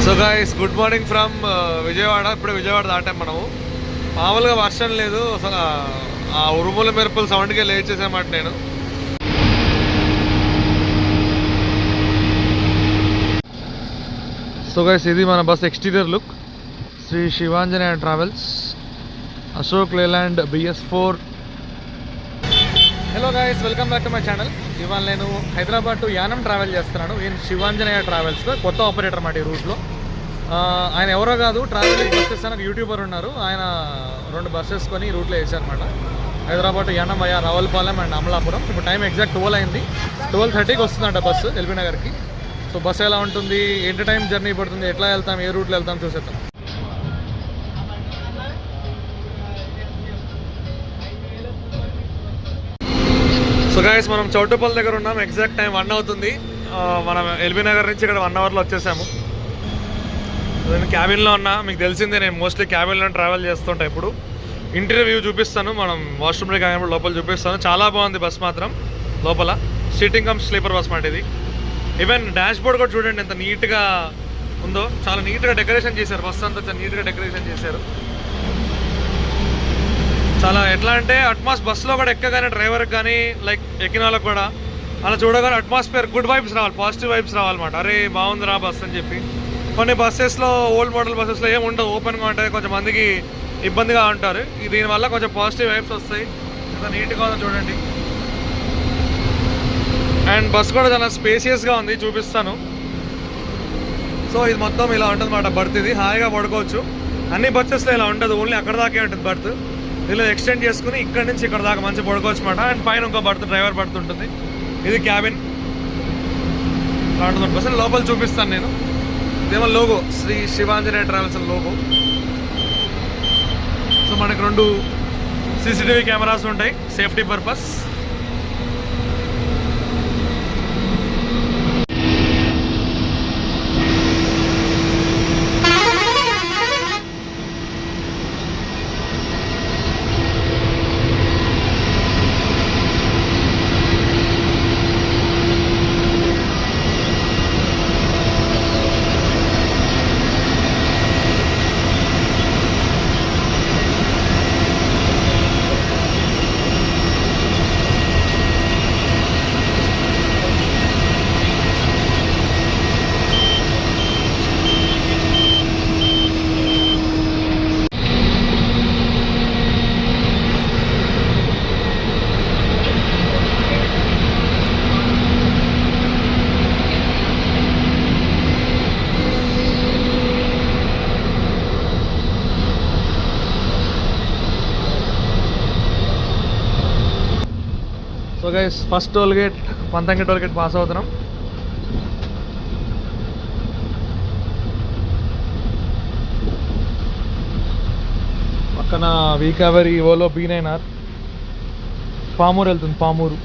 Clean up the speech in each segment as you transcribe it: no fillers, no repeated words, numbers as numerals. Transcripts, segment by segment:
So guys good morning from Vijayawada. ఇప్పుడు విజయవాడ దాటాం మనము. మామూలుగా వర్షం లేదు అసలు, ఆ ఉరుముల మెరుపుల సౌండ్కే లేచేసామాట నేను. సో గైస్ ఇది మన bus exterior look. Shri Shivanjaneya travels, Ashok Leyland BS4. Hello guys, welcome back to my channel. ఇవాళ నేను హైదరాబాద్ టు యానం ట్రావెల్ చేస్తున్నాను. ఈయన శివాంజనేయ ట్రావెల్స్లో కొత్త ఆపరేటర్ అన్నమాట ఈ రూట్లో. ఆయన ఎవరో కాదు, ట్రావెలింగ్ బస్సెస్ అని యూట్యూబర్ ఉన్నారు. ఆయన 2 బస్సెస్ కొని ఈ రూట్లో వేసారనమాట. హైదరాబాద్ టు యానం అయ్యా రావులపాలెం అండ్ అమలాపురం. ఇప్పుడు టైం ఎగ్జాక్ట్ 12 అయింది. 12:30కి వస్తుందంట బస్సు ఎల్బీ నగర్కి. సో బస్సు ఎలా ఉంటుంది, ఎంత టైం జర్నీ పడుతుంది, ఎట్లా వెళ్తాం, ఏ రూట్లో వెళ్తాం చూసేద్దాం. సో గైస్ మనం చౌటుపల్లి దగ్గర ఉన్నాం. ఎగ్జాక్ట్ టైం 1 అవుతుంది. మనం ఎల్బీ నగర్ నుంచి ఇక్కడ 1 అవర్లో వచ్చేసాము. నేను క్యాబిన్లో ఉన్నా. మీకు తెలిసిందే, నేను మోస్ట్లీ క్యాబిన్లో ట్రావెల్ చేస్తుంటా. ఇప్పుడు ఇంటీరియర్ వ్యూ చూపిస్తాను, మనం వాష్రూమ్ దగ్గర అయినప్పుడు లోపల చూపిస్తాను. చాలా బాగుంది బస్ మాత్రం. లోపల సీటింగ్ కమ్ స్లీపర్ బస్ మాట ఇది. ఈవెన్ డాష్ బోర్డ్ కూడా చూడండి ఎంత నీట్గా ఉందో. చాలా నీట్గా డెకరేషన్ చేశారు. బస్ అంతా చాలా నీట్గా డెకరేషన్ చేశారు. చాలా ఎట్లా అంటే బస్సులో కూడా ఎక్కగానే డ్రైవర్కి కానీ లైక్ ఎక్కిన వాళ్ళకి కూడా అలా చూడగానే అట్మాస్ఫియర్ గుడ్ వైబ్స్ రావాలి, పాజిటివ్ వైబ్స్ రావాలన్నమాట. అరే బాగుందిరా బస్ అని చెప్పి. కొన్ని బస్సెస్లో ఓల్డ్ మోడల్ బస్సెస్లో ఏమి ఉండదు, ఓపెన్గా ఉంటుంది, కొంచెం మందికి ఇబ్బందిగా ఉంటారు. దీనివల్ల కొంచెం పాజిటివ్ వైబ్స్ వస్తాయి. ఎంత నీట్గా ఉందో చూడండి. అండ్ బస్ కూడా చాలా స్పేసియస్గా ఉంది, చూపిస్తాను. సో ఇది మొత్తం ఇలా ఉంటుంది అన్నమాట. బర్త్ ఇది హాయిగా పడుకోవచ్చు. అన్ని బస్సెస్లో ఇలా ఉండదు, ఓన్లీ అక్కడ దాకే ఉంటుంది బర్త్. దీనిలో ఎక్స్టెండ్ చేసుకుని ఇక్కడ నుంచి ఇక్కడ దాకా మంచిగా పడుకోవచ్చు అన్నమాట. అండ్ పైన ఇంకో బర్త్, డ్రైవర్ బర్త్ ఉంటుంది. ఇది క్యాబిన్ ఉంటుంది. బస్ లోపల చూపిస్తాను నేను. ఇదేమో logo, Shri Shivanjaneya travels logo. So మనకు 2 CCTV కెమెరాస్ ఉంటాయి, safety purpose. So guys first toll gate Panthangi toll gate pass అవుతున్నాం. పక్కన వీకావరి ఓలో B9R పామూరు వెళ్తుంది. పామూరు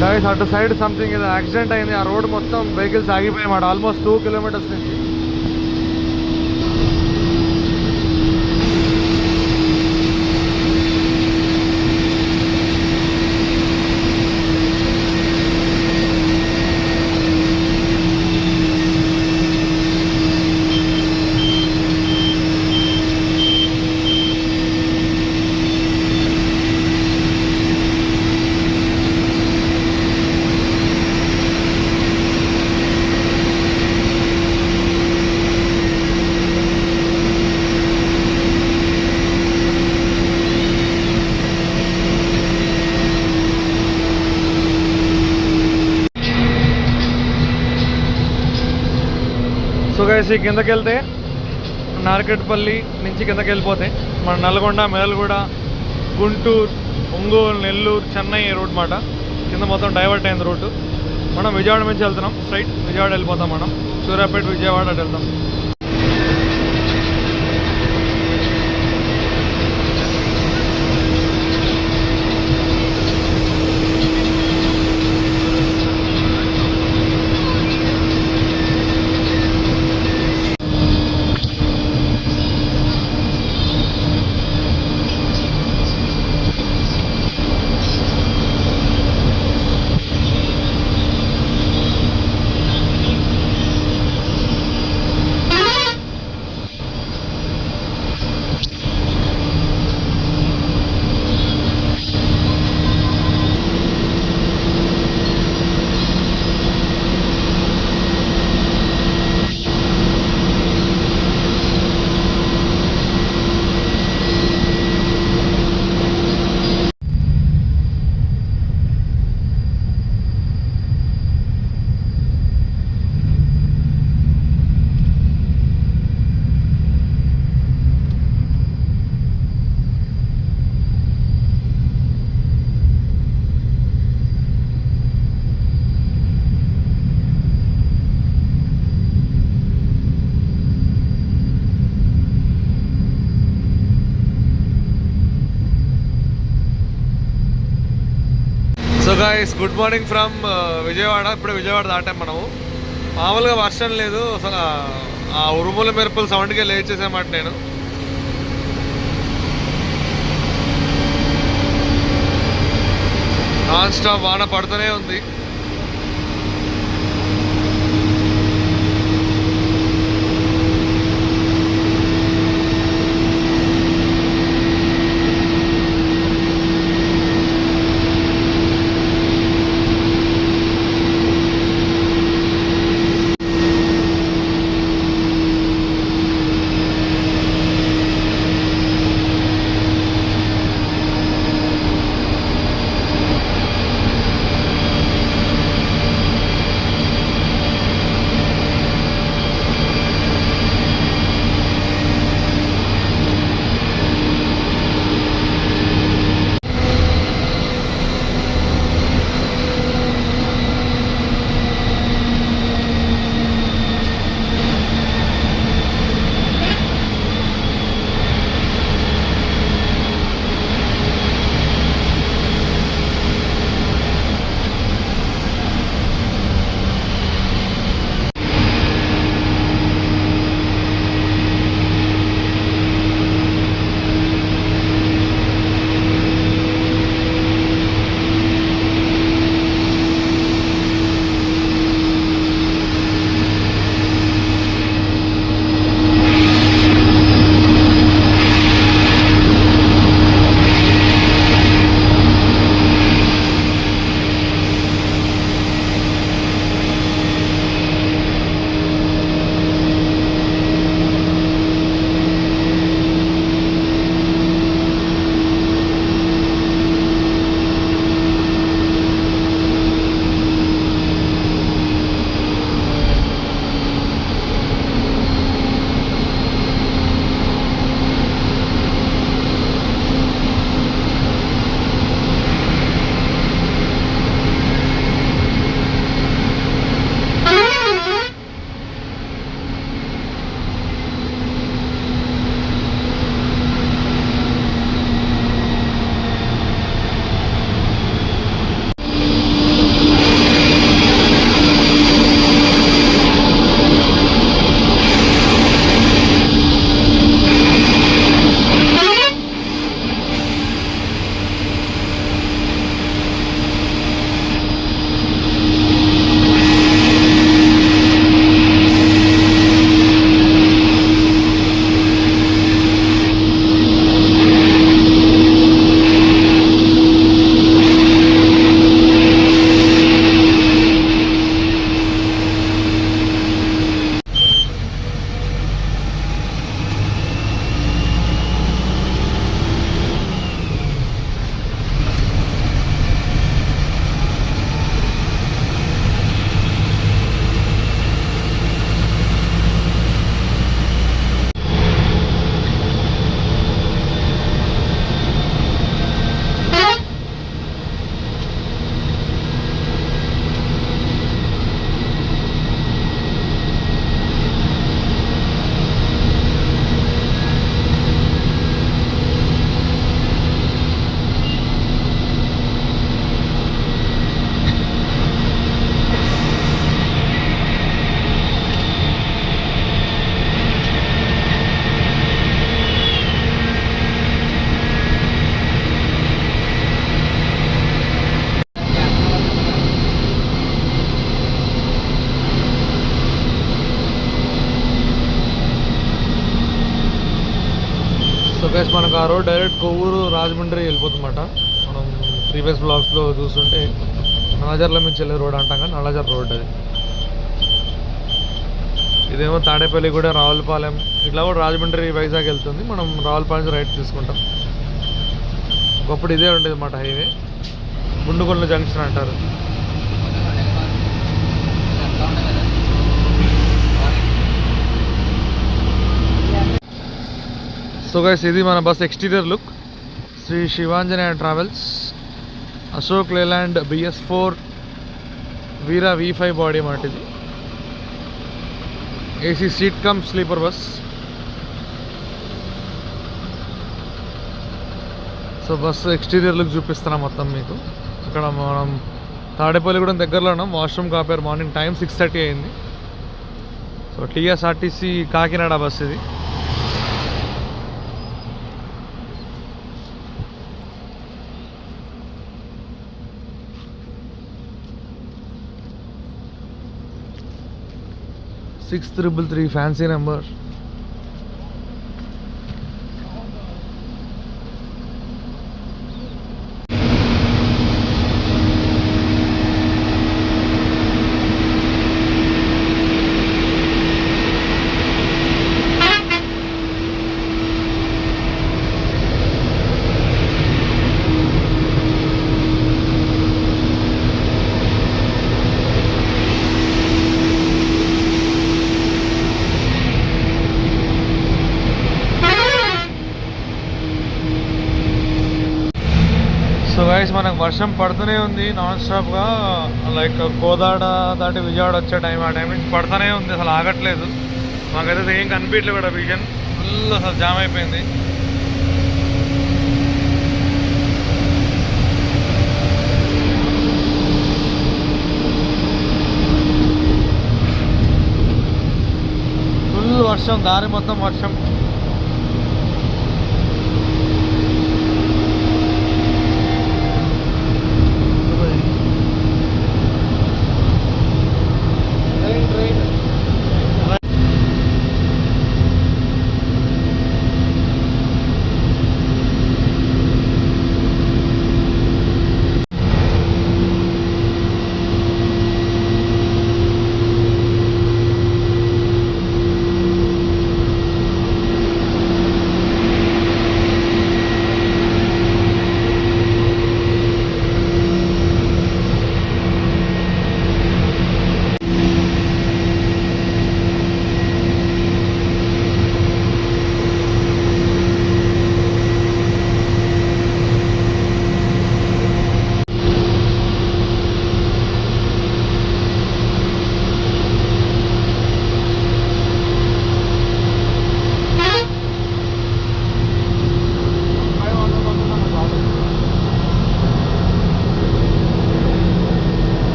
గైస్. అటు సైడ్ సంథింగ్ ఏదో యాక్సిడెంట్ అయింది. ఆ రోడ్ మొత్తం వెహికల్స్ ఆగిపోయాయి మాట. ఆల్మోస్ట్ 2 కిలోమీటర్స్ నుంచి. వచ్చేసి కిందకి వెళ్తే నార్కెట్పల్లి నుంచి కిందకి వెళ్ళిపోతే మన నల్గొండ, మెదలగూడ, గుంటూరు, ఒంగోలు, నెల్లూరు, చెన్నై రూట్ మాట కింద మొత్తం డైవర్ట్ అయింది రూటు. మనం విజయవాడ నుంచి వెళ్తున్నాం, స్ట్రైట్ విజయవాడ వెళ్ళిపోతాం. మనం సూర్యాపేట, విజయవాడ అటు వెళ్తాం. So guys, good morning from Vijayawada. ఇప్పుడు విజయవాడ దాటాం మనము. మామూలుగా వర్షం లేదు అసలు, ఆ ఉరుముల మెరుపుల సౌండ్కే లేచేసామాట నేను. నాన్ స్టాప్ వాన పడుతూనే ఉంది. సో గైస్ మనకు ఆ రోడ్ డైరెక్ట్ కొవ్వూరు రాజమండ్రి వెళ్ళిపోతుందన్నమాట. మనం ప్రీవియస్ బ్లాగ్స్లో చూస్తుంటే నల్లజర్ల నుంచి వెళ్ళే రోడ్ అంటాం కానీ నల్లజర్ రోడ్ అది. ఇదేమో తాడేపల్లి కూడా రావులపాలెం ఇట్లా కూడా రాజమండ్రి వైజాగ్ వెళ్తుంది. మనం రావులపాలెం నుంచి రైట్ తీసుకుంటాం. ఒకప్పుడు ఇదే ఉండేది అన్నమాట హైవే. గుండుగొండ జంక్షన్ అంటారు. సో గైస్ ఇది మన bus exterior look. Shri Shivanjaneya travels, Ashok Leyland BS4 Veera V5 body మాట. ఇది AC seat cum sleeper bus. So bus exterior look చూపిస్తున్నాం మొత్తం మీకు. ఇక్కడ మనం తాడేపల్లి కూడా దగ్గరలో ఉన్నాం. వాష్రూమ్ కాపారు. మార్నింగ్ టైం 6:30 అయింది. సో TSRTC కాకినాడ బస్ ఇది. (633) ఫ్యాన్సీ నెంబర్. సో గైస్ మనకు వర్షం పడుతూనే ఉంది నాన్ స్టాప్గా. లైక్ కోదాడ దాటి విజయవాడ వచ్చే టైం ఆ టైం నుంచి పడుతూనే ఉంది. అసలు ఆగట్లేదు. మాకైతే ఏం కనిపించలేదు కూడా. విజన్ ఫుల్ అసలు జామ్ అయిపోయింది. ఫుల్ వర్షం, దారి మొత్తం వర్షం.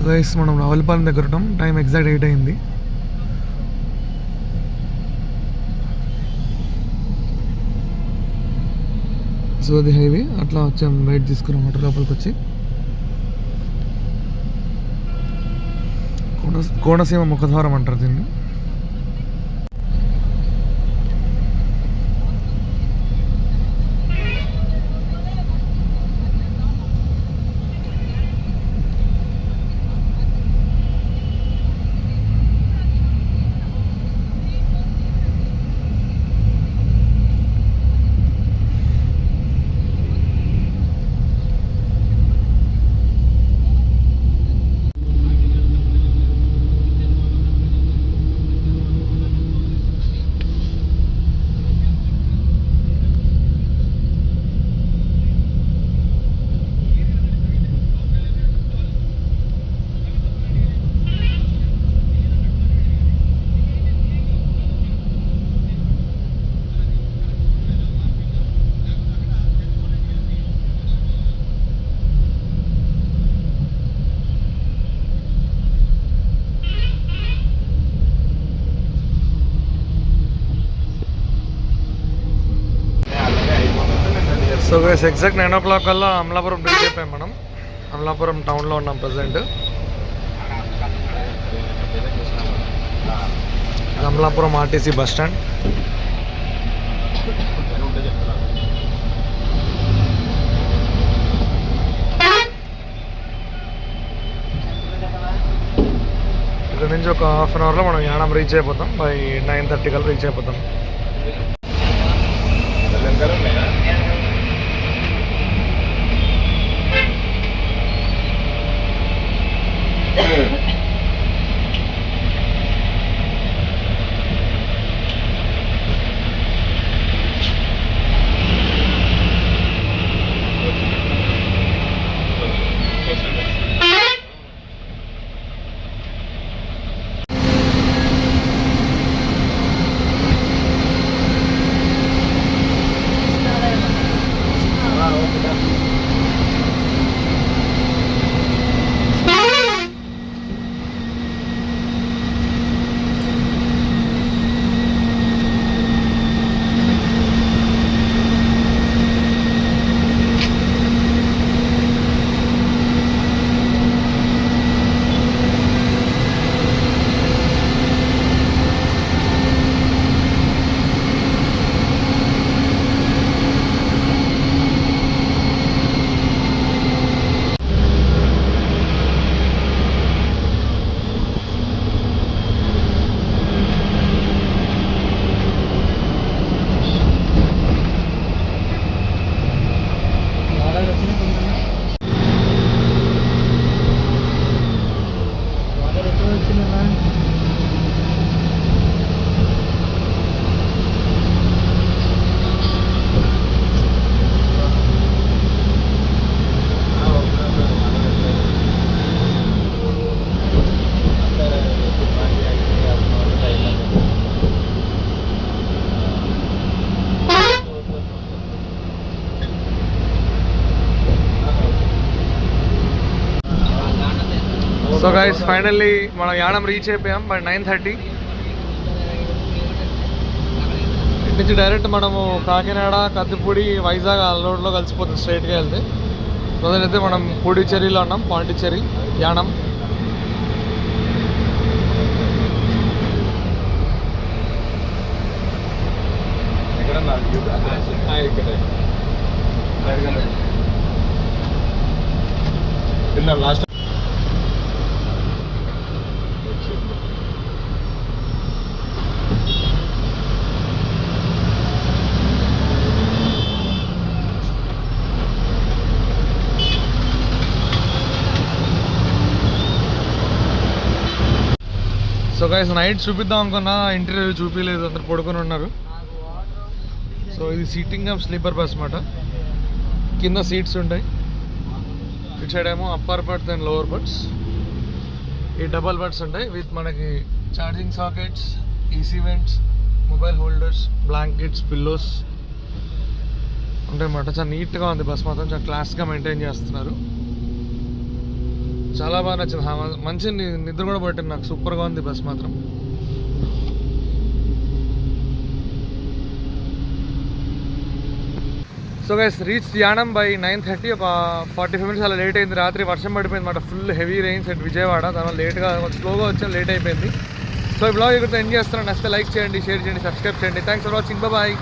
గైస్ మనం రావులపాలెం దగ్గర ఉంటాం. టైం ఎగ్జాక్ట్ 8 అయింది. సో అది హైవే. అట్లా వచ్చాం, రైట్ తీసుకున్నాం లోపలికి వచ్చి. కోనసీమ ముఖద్వారం అంటారు దీన్ని. సో గైస్ ఎగ్జాక్ట్ 9 o'clock కల్లా అమలాపురం రీచ్ అయిపోయాం. మనం అమలాపురం టౌన్లో ఉన్నాం present. Amalapuram RTC bus stand. ఇక్కడ నుంచి ఒక హాఫ్ అన్ అవర్లో మనం యానం రీచ్ అయిపోతాం. బై 9:30 కల్లా రీచ్ అయిపోతాం. సో గైస్ ఫైనల్లీ మనం యానం రీచ్ అయిపోయాం బై 9:30. ఇటు నుంచి డైరెక్ట్ మనము కాకినాడ, కత్తిపూడి, వైజాగ్ ఆ రోడ్లో కలిసిపోతుంది స్ట్రైట్గా వెళ్తే. ప్రజెంట్ మనం పుడిచ్చేరిలో ఉన్నాం, Pondicherry, Yanam. Last so guys night చూపిద్దాం అనుకున్నా, ఇంటీరియర్ చూపించలేదు, అందరు పడుకొని ఉన్నారు. సో ఇది సీటింగ్ కమ్ స్లీపర్ బస్ అన్నమాట. కింద సీట్స్ ఉంటాయి, ఇటు సైడ్ ఏమో upper birth and lower births. ఈ డబల్ బర్త్స్ ఉంటాయి విత్ మనకి charging sockets, EC vents, mobile holders, blankets, pillows ఉంటాయి అన్నమాట. చాలా నీట్గా ఉంది బస్ మాత్రం, చాలా క్లాస్గా మెయింటైన్ చేస్తున్నారు. చాలా బాగా నచ్చింది, మంచి నిద్ర కూడా పట్టింది నాకు. సూపర్గా ఉంది బస్ మాత్రం. So guys reach Yanam by 9:30. ఒక 45 minutes అలా లేట్ అయింది. రాత్రి వర్షం పడిపోయింది మాట, full heavy rains at Vijayawada. దానివల్ల లేట్గా స్లోగా వచ్చాం, లేట్ అయిపోయింది. సో ఈ బ్లాగ్ ఇక్కడ ఎండ్ చేస్తున్నాను. నచ్చితే లైక్ చేయండి, షేర్ చేయండి, సబ్స్క్రైబ్ చేయండి. Thanks for watching, bye.